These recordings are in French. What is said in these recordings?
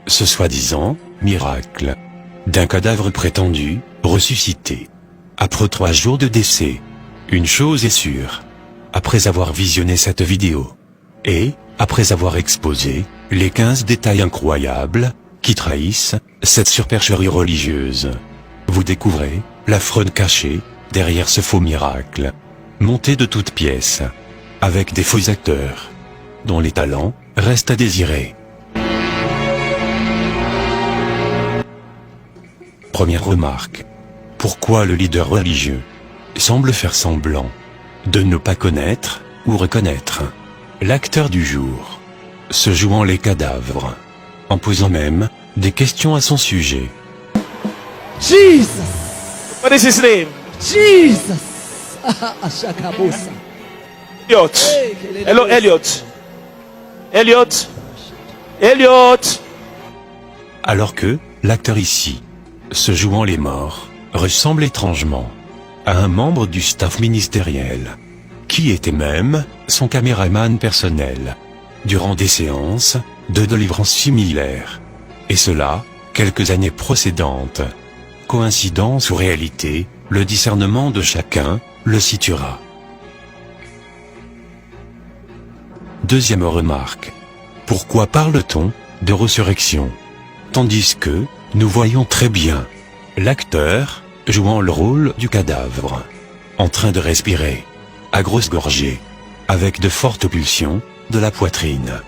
Ce soi-disant miracle d'un cadavre prétendu ressuscité. Après 3 jours de décès, une chose est sûre. Après avoir visionné cette vidéo, et après avoir exposé les 15 détails incroyables qui trahissent cette supercherie religieuse, vous découvrez la fraude cachée derrière ce faux miracle, monté de toutes pièces, avec des faux acteurs, dont les talents restent à désirer. Première remarque. Pourquoi le leader religieux semble faire semblant de ne pas connaître ou reconnaître l'acteur du jour, se jouant les cadavres, en posant même des questions à son sujet. Jesus! What is his name? Jesus! Ashakabosa. Elliot. Hello, Elliot. Elliot. Elliot. Alors que l'acteur ici, se jouant les morts, ressemble étrangement à un membre du staff ministériel, qui était même son caméraman personnel, durant des séances de délivrance similaires, et cela quelques années précédentes. Coïncidence ou réalité, le discernement de chacun le situera. Deuxième remarque. Pourquoi parle-t-on de résurrection, tandis que nous voyons très bien l'acteur jouant le rôle du cadavre, en train de respirer, à grosses gorgées, avec de fortes pulsions de la poitrine,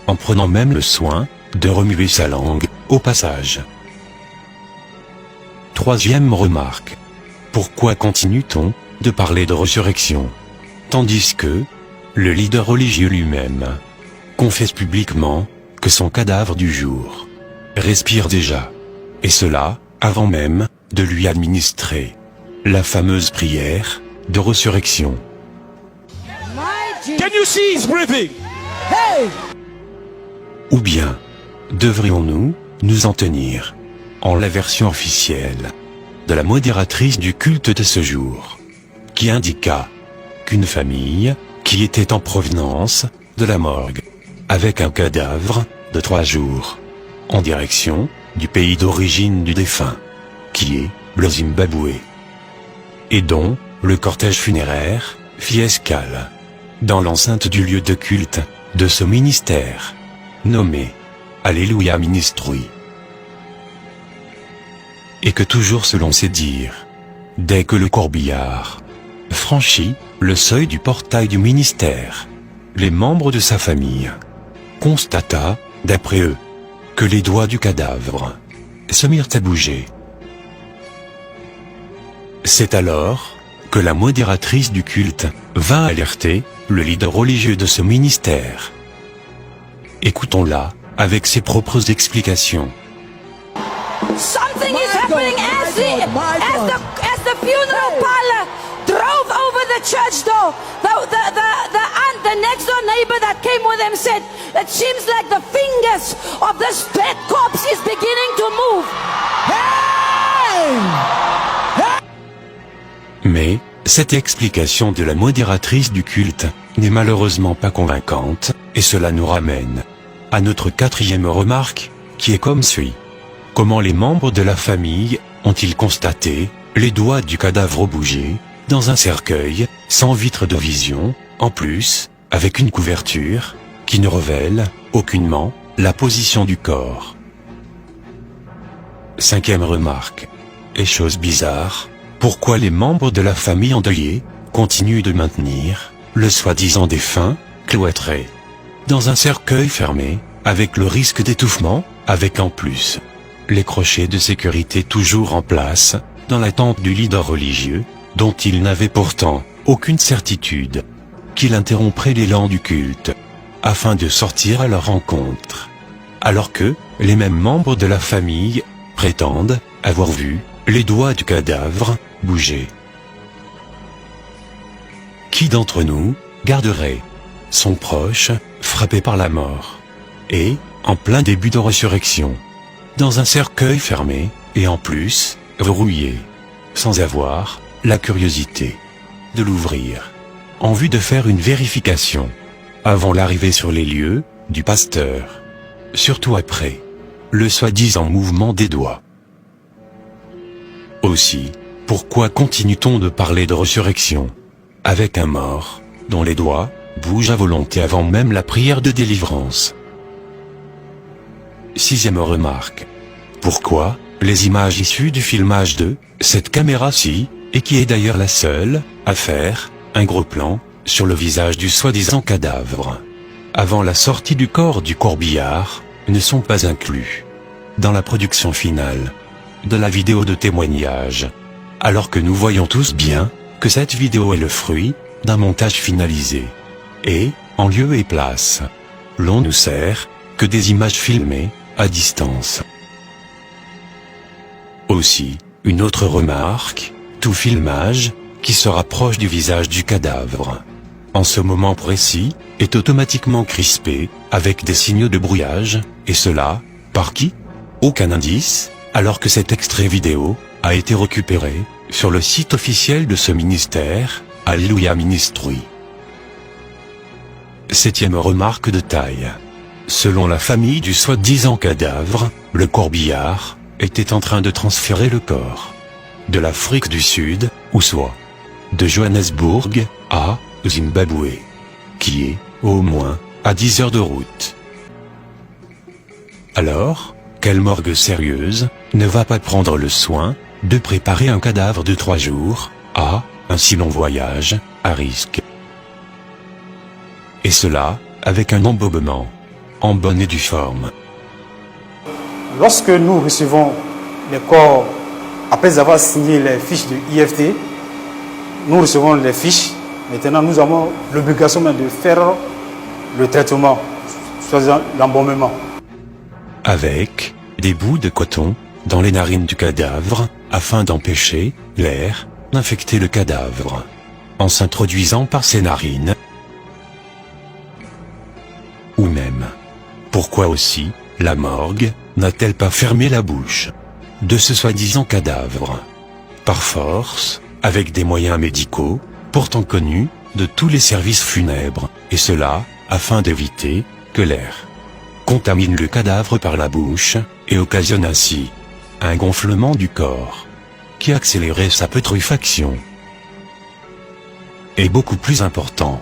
en prenant même le soin de remuer sa langue au passage. Troisième remarque. Pourquoi continue-t-on de parler de résurrection, tandis que le leader religieux lui-même confesse publiquement que son cadavre du jour respire déjà, et cela avant même de lui administrer la fameuse prière de résurrection. Can you see he's breathing? Hey! Ou bien, devrions-nous nous en tenir en la version officielle de la modératrice du culte de ce jour, qui indiqua qu'une famille qui était en provenance de la morgue, avec un cadavre de 3 jours, en direction du pays d'origine du défunt, qui est le Zimbabwe, et dont le cortège funéraire fit escale dans l'enceinte du lieu de culte de ce ministère, nommé Alléluia Ministry. Et que toujours selon ses dires, dès que le corbillard franchit le seuil du portail du ministère, les membres de sa famille constata, d'après eux, que les doigts du cadavre se mirent à bouger. C'est alors que la modératrice du culte vint alerter le leader religieux de ce ministère. Écoutons-la avec ses propres explications. Something is happening as the funeral parlor drove over the church door. The next door neighbor that came with them said, "It seems like the fingers of this dead corpse is beginning to move." Mais cette explication de la modératrice du culte n'est malheureusement pas convaincante, et cela nous ramène à notre 4e remarque, qui est comme suit. Comment les membres de la famille ont-ils constaté les doigts du cadavre bouger dans un cercueil sans vitre de vision, en plus avec une couverture qui ne révèle aucunement la position du corps? 5e remarque. Et chose bizarre, pourquoi les membres de la famille endeuillée continuent de maintenir le soi-disant défunt cloîtré dans un cercueil fermé, avec le risque d'étouffement, avec en plus les crochets de sécurité toujours en place, dans l'attente du leader religieux, dont ils n'avaient pourtant aucune certitude qu'il interromprait l'élan du culte, afin de sortir à leur rencontre, alors que les mêmes membres de la famille prétendent avoir vu les doigts du cadavre bouger. Qui d'entre nous garderait son proche frappé par la mort, et en plein début de résurrection, dans un cercueil fermé, et en plus, verrouillé, sans avoir la curiosité de l'ouvrir? en vue de faire une vérification, avant l'arrivée sur les lieux, du pasteur. Surtout après le soi-disant mouvement des doigts. Aussi, pourquoi continue-t-on de parler de résurrection avec un mort, dont les doigts bougent à volonté avant même la prière de délivrance? Sixième remarque. Pourquoi les images issues du filmage de cette caméra-ci, et qui est d'ailleurs la seule à faire un gros plan sur le visage du soi-disant cadavre, avant la sortie du corps du corbillard, ne sont pas inclus dans la production finale de la vidéo de témoignage, alors que nous voyons tous bien que cette vidéo est le fruit d'un montage finalisé. Et, en lieu et place, l'on nous sert que des images filmées à distance. Aussi, une autre remarque, tout filmage qui se rapproche du visage du cadavre, en ce moment précis, est automatiquement crispé avec des signaux de brouillage, et cela, par qui? Aucun indice, alors que cet extrait vidéo a été récupéré sur le site officiel de ce ministère, Alléluia Ministry. Septième remarque de taille. Selon la famille du soi-disant cadavre, le corbillard était en train de transférer le corps de l'Afrique du Sud, ou soit de Johannesburg à Zimbabwe, qui est, au moins, à 10 heures de route. Alors, quelle morgue sérieuse ne va pas prendre le soin de préparer un cadavre de 3 jours à un si long voyage à risque? Et cela, avec un embobement en bonne et due forme. Lorsque nous recevons les corps, après avoir signé les fiches de IFT, nous recevons les fiches. Maintenant, nous avons l'obligation de faire le traitement, soit l'embaumement. Avec des bouts de coton dans les narines du cadavre, afin d'empêcher l'air d'infecter le cadavre, en s'introduisant par ses narines. Ou même, pourquoi aussi la morgue n'a-t-elle pas fermé la bouche de ce soi-disant cadavre, par force, avec des moyens médicaux, pourtant connus de tous les services funèbres, et cela, afin d'éviter que l'air contamine le cadavre par la bouche, et occasionne ainsi un gonflement du corps, qui accélérait sa putréfaction. Et beaucoup plus important,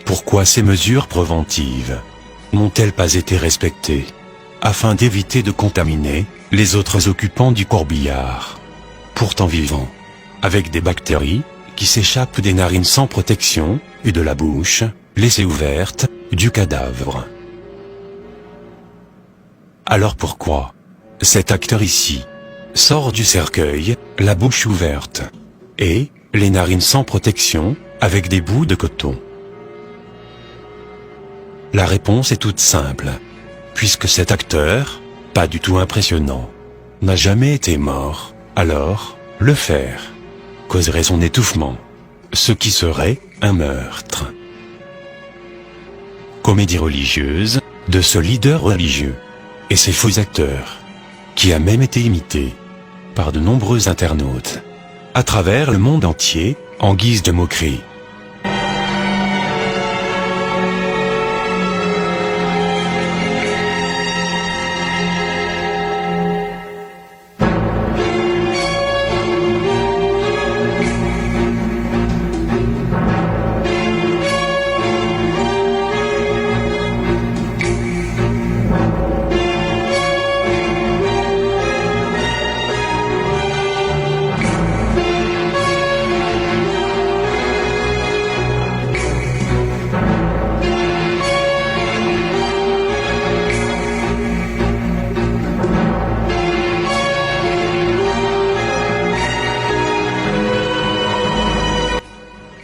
pourquoi ces mesures préventives n'ont-elles pas été respectées, afin d'éviter de contaminer les autres occupants du corbillard, pourtant vivants, avec des bactéries qui s'échappent des narines sans protection et de la bouche laissée ouverte du cadavre? Alors pourquoi cet acteur ici sort du cercueil, la bouche ouverte, et les narines sans protection avec des bouts de coton? La réponse est toute simple, puisque cet acteur, pas du tout impressionnant, n'a jamais été mort, alors, le faire causerait son étouffement, ce qui serait un meurtre. Comédie religieuse de ce leader religieux et ses faux acteurs, qui a même été imité par de nombreux internautes à travers le monde entier en guise de moquerie.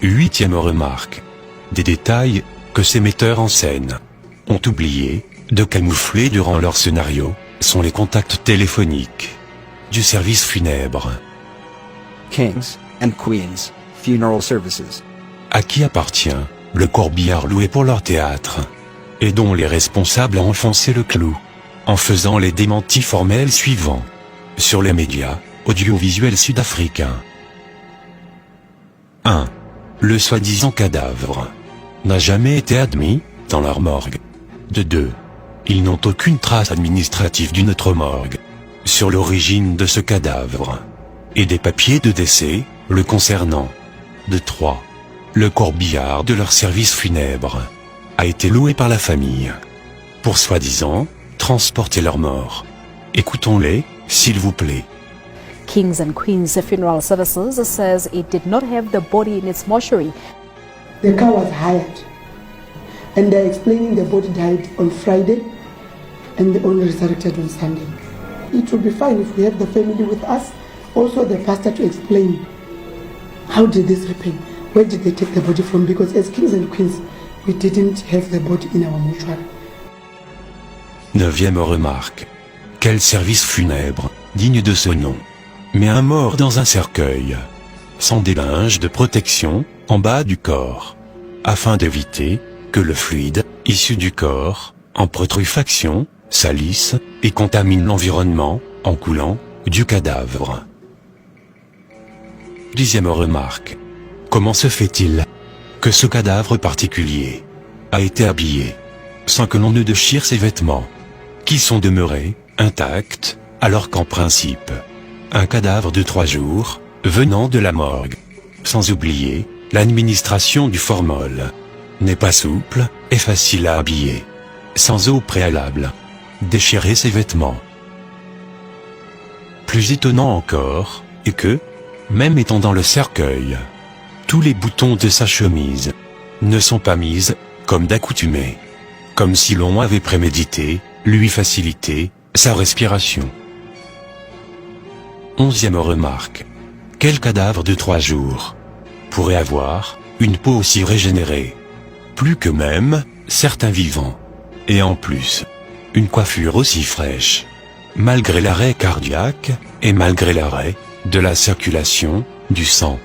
Huitième remarque. Des détails que ces metteurs en scène ont oublié de camoufler durant leur scénario sont les contacts téléphoniques du service funèbre. Kings and Queens Funeral Services. À qui appartient le corbillard loué pour leur théâtre, et dont les responsables ont enfoncé le clou, en faisant les démentis formels suivants sur les médias audiovisuels sud-africains. 1. le soi-disant cadavre n'a jamais été admis dans leur morgue. De deux, ils n'ont aucune trace administrative d'une autre morgue sur l'origine de ce cadavre et des papiers de décès le concernant. De trois, le corbillard de leur service funèbre a été loué par la famille pour soi-disant transporter leur mort. Écoutons-les, s'il vous plaît. Kings and Queens Funeral Services says it did not have the body in its mortuary. The car was hired, and they're explaining the body died on Friday and they only resurrected on Sunday. It would be fine if we have the family with us, also the pastor to explain how did this happen, where did they take the body from, because as kings and queens we didn't have the body in our mortuary. Neuvième remarque. Quel service funèbre, digne de ce nom. Mais un mort dans un cercueil, sans des linges de protection, en bas du corps, afin d'éviter que le fluide, issu du corps, en putréfaction, salisse et contamine l'environnement, en coulant, du cadavre. Dixième remarque. Comment se fait-il que ce cadavre particulier a été habillé, sans que l'on ne déchire ses vêtements, qui sont demeurés intacts, alors qu'en principe, un cadavre de 3 jours, venant de la morgue, sans oublier l'administration du formol, n'est pas souple et facile à habiller, sans au préalable déchirer ses vêtements. Plus étonnant encore est que, même étant dans le cercueil, tous les boutons de sa chemise ne sont pas mis comme d'accoutumé, comme si l'on avait prémédité lui faciliter sa respiration. 11e remarque. Quel cadavre de 3 jours pourrait avoir une peau aussi régénérée? Plus que même certains vivants. Et en plus, une coiffure aussi fraîche, malgré l'arrêt cardiaque et malgré l'arrêt de la circulation du sang.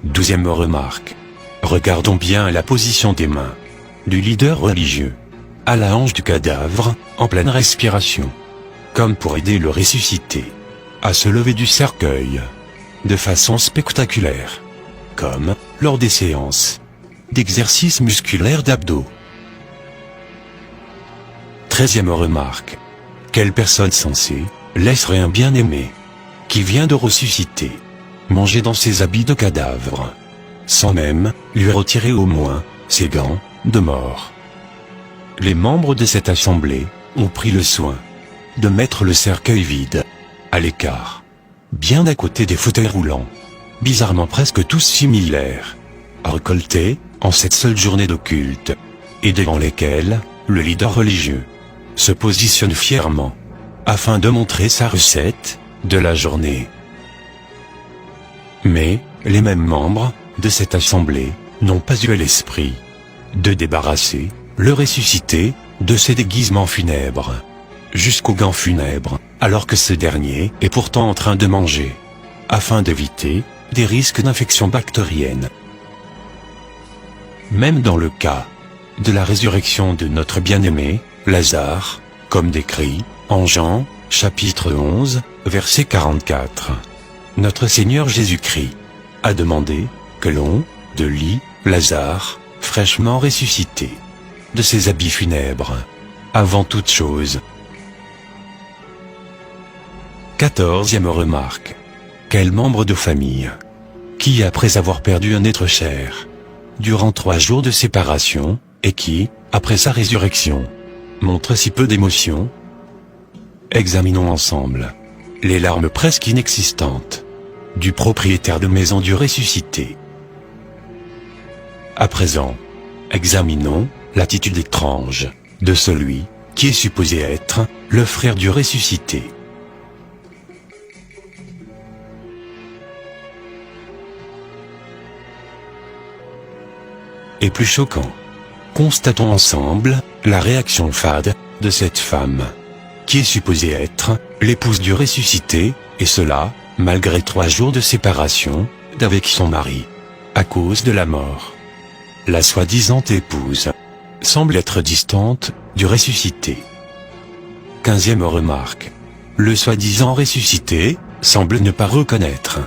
12e remarque. Regardons bien la position des mains du leader religieux à la hanche du cadavre, en pleine respiration, comme pour aider le ressuscité à se lever du cercueil de façon spectaculaire, comme lors des séances d'exercices musculaires d'abdos. 13e remarque. Quelle personne sensée laisserait un bien-aimé qui vient de ressusciter manger dans ses habits de cadavre, sans même lui retirer au moins ses gants de mort? Les membres de cette assemblée ont pris le soin de mettre le cercueil vide, à l'écart, bien à côté des fauteuils roulants, bizarrement presque tous similaires, récoltés en cette seule journée de culte, et devant lesquels le leader religieux se positionne fièrement, afin de montrer sa recette de la journée. Mais, les mêmes membres de cette assemblée n'ont pas eu l'esprit de débarrasser le ressuscité de ses déguisements funèbres, jusqu'aux gants funèbres, alors que ce dernier est pourtant en train de manger, afin d'éviter des risques d'infection bactérienne. Même dans le cas de la résurrection de notre bien-aimé, Lazare, comme décrit en Jean, chapitre 11, verset 44, notre Seigneur Jésus-Christ a demandé que l'on délie Lazare, fraîchement ressuscité, de ses habits funèbres, avant toute chose. 14e remarque. Quel membre de famille qui, après avoir perdu un être cher, durant 3 jours de séparation, et qui, après sa résurrection, montre si peu d'émotion? Examinons ensemble les larmes presque inexistantes du propriétaire de maison du ressuscité. À présent, examinons l'attitude étrange de celui qui est supposé être le frère du ressuscité. Et plus choquant, constatons ensemble la réaction fade de cette femme, qui est supposée être l'épouse du ressuscité, et cela, malgré 3 jours de séparation d'avec son mari, à cause de la mort. La soi-disant épouse semble être distante du ressuscité. 15e remarque. Le soi-disant ressuscité semble ne pas reconnaître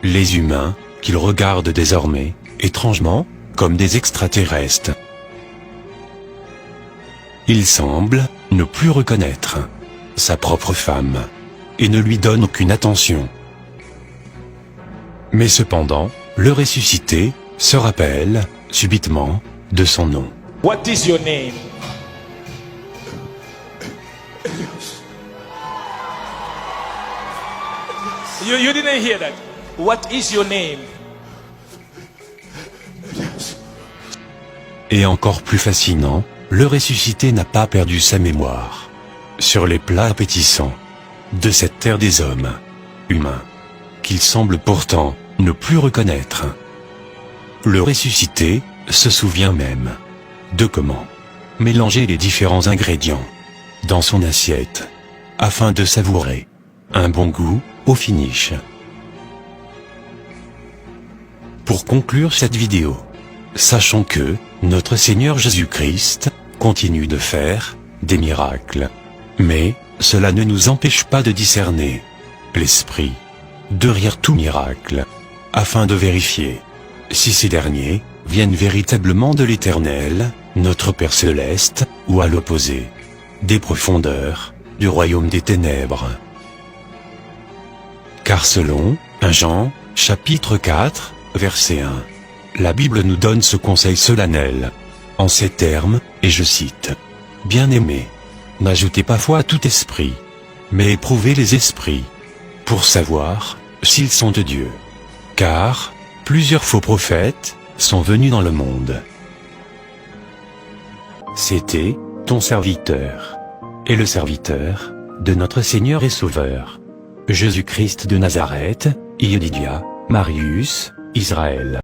les humains qu'ils regardent désormais, étrangement, comme des extraterrestres. Il semble ne plus reconnaître sa propre femme et ne lui donne aucune attention. Mais cependant, le ressuscité se rappelle, subitement, de son nom. What is your name? You didn't hear that. What is your name? Et encore plus fascinant, le ressuscité n'a pas perdu sa mémoire sur les plats appétissants de cette terre des hommes humains, qu'il semble pourtant ne plus reconnaître. Le ressuscité se souvient même de comment mélanger les différents ingrédients dans son assiette afin de savourer un bon goût au finish. Pour conclure cette vidéo, sachons que notre Seigneur Jésus-Christ continue de faire des miracles. Mais cela ne nous empêche pas de discerner l'esprit derrière tout miracle, afin de vérifier si ces derniers viennent véritablement de l'Éternel, notre Père Céleste, ou à l'opposé, des profondeurs du royaume des ténèbres. Car selon 1 Jean, chapitre 4, verset 1, la Bible nous donne ce conseil solennel, en ces termes, et je cite, « Bien-aimés, n'ajoutez pas foi à tout esprit, mais éprouvez les esprits, pour savoir s'ils sont de Dieu. Car plusieurs faux prophètes sont venus dans le monde. » C'était ton serviteur, et le serviteur de notre Seigneur et Sauveur, Jésus-Christ de Nazareth, Yedidia, Marius, Israël.